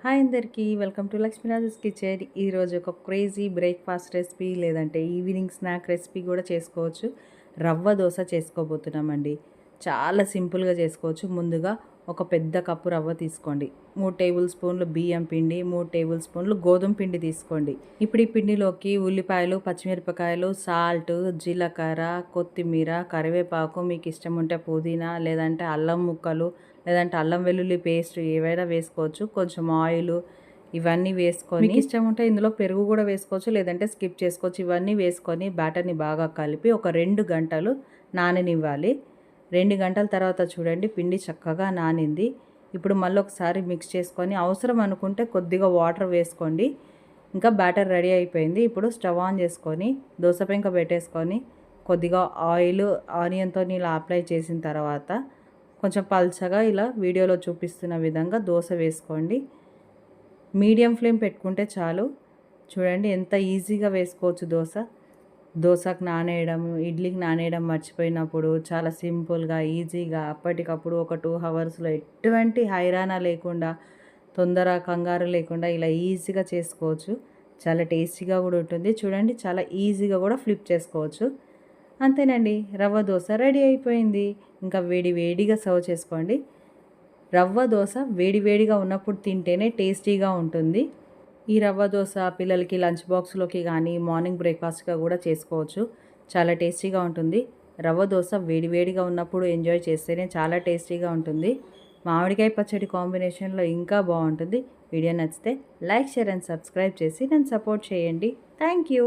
Hi అందరికీ welcome to లక్ష్మీరాజస్ kitchen. ఈరోజు ఒక క్రేజీ బ్రేక్ఫాస్ట్ రెసిపీ లేదంటే ఈవినింగ్ స్నాక్ రెసిపీ కూడా చేసుకోవచ్చు. రవ్వ దోశ చేసుకోబోతున్నామండి. చాలా సింపుల్గా చేసుకోవచ్చు. ముందుగా ఒక పెద్ద కప్పు రవ్వ తీసుకోండి. 3 టేబుల్ స్పూన్లు బియ్యం పిండి, 3 టేబుల్ స్పూన్లు గోధుమ పిండి తీసుకోండి. ఇప్పుడు ఈ పిండిలోకి ఉల్లిపాయలు, పచ్చిమిరపకాయలు, సాల్ట్, జీలకర్ర, కొత్తిమీర, కరివేపాకు, మీకు ఇష్టం ఉంటే పుదీనా లేదంటే అల్లం ముక్కలు లేదంటే అల్లం వెల్లుల్లి పేస్ట్ ఏవైనా వేసుకోవచ్చు. కొంచెం ఆయిల్ ఇవన్నీ వేసుకొని మీకు ఇష్టం ఉంటే ఇందులో పెరుగు కూడా వేసుకోవచ్చు, లేదంటే స్కిప్ చేసుకోవచ్చు. ఇవన్నీ వేసుకొని బ్యాటర్ని బాగా కలిపి ఒక 2 గంటలు నాననివ్వాలి. 2 గంటల తర్వాత చూడండి పిండి చక్కగా నానింది. ఇప్పుడు మళ్ళీ ఒకసారి మిక్స్ చేసుకొని అవసరం అనుకుంటే కొద్దిగా వాటర్ వేసుకోండి. ఇంకా బ్యాటర్ రెడీ అయిపోయింది. ఇప్పుడు స్టవ్ ఆన్ చేసుకొని దోశ పెంక పెట్టేసుకొని కొద్దిగా ఆయిల్ ఆనియన్తో ఇలా అప్లై చేసిన తర్వాత కొంచెం పల్చగా ఇలా వీడియోలో చూపిస్తున్న విధంగా దోశ వేసుకోండి. మీడియం ఫ్లేమ్ పెట్టుకుంటే చాలు. చూడండి ఎంత ఈజీగా వేసుకోవచ్చు దోశ. దోశకు నానేయడం, ఇడ్లీకి నానేయడం మర్చిపోయినప్పుడు చాలా సింపుల్గా ఈజీగా అప్పటికప్పుడు ఒక 2 అవర్స్లో ఎటువంటి హైరానా లేకుండా, తొందర కంగారు లేకుండా ఇలా ఈజీగా చేసుకోవచ్చు. చాలా టేస్టీగా కూడా ఉంటుంది. చూడండి చాలా ఈజీగా కూడా ఫ్లిప్ చేసుకోవచ్చు. అంతేనండి, రవ్వ దోశ రెడీ అయిపోయింది. ఇంకా వేడి వేడిగా సర్వ్ చేసుకోండి. రవ్వ దోశ వేడి వేడిగా ఉన్నప్పుడు తింటేనే టేస్టీగా ఉంటుంది. ఈ రవ్వ దోశ పిల్లలకి లంచ్ బాక్స్లోకి కానీ మార్నింగ్ బ్రేక్ఫాస్ట్గా కూడా చేసుకోవచ్చు. చాలా టేస్టీగా ఉంటుంది. రవ్వ దోశ వేడి వేడిగా ఉన్నప్పుడు ఎంజాయ్ చేస్తేనే చాలా టేస్టీగా ఉంటుంది. మామిడికాయ పచ్చడి కాంబినేషన్లో ఇంకా బాగుంటుంది. వీడియో నచ్చితే లైక్, షేర్ అండ్ సబ్స్క్రైబ్ చేసి నన్ను సపోర్ట్ చేయండి. Thank you.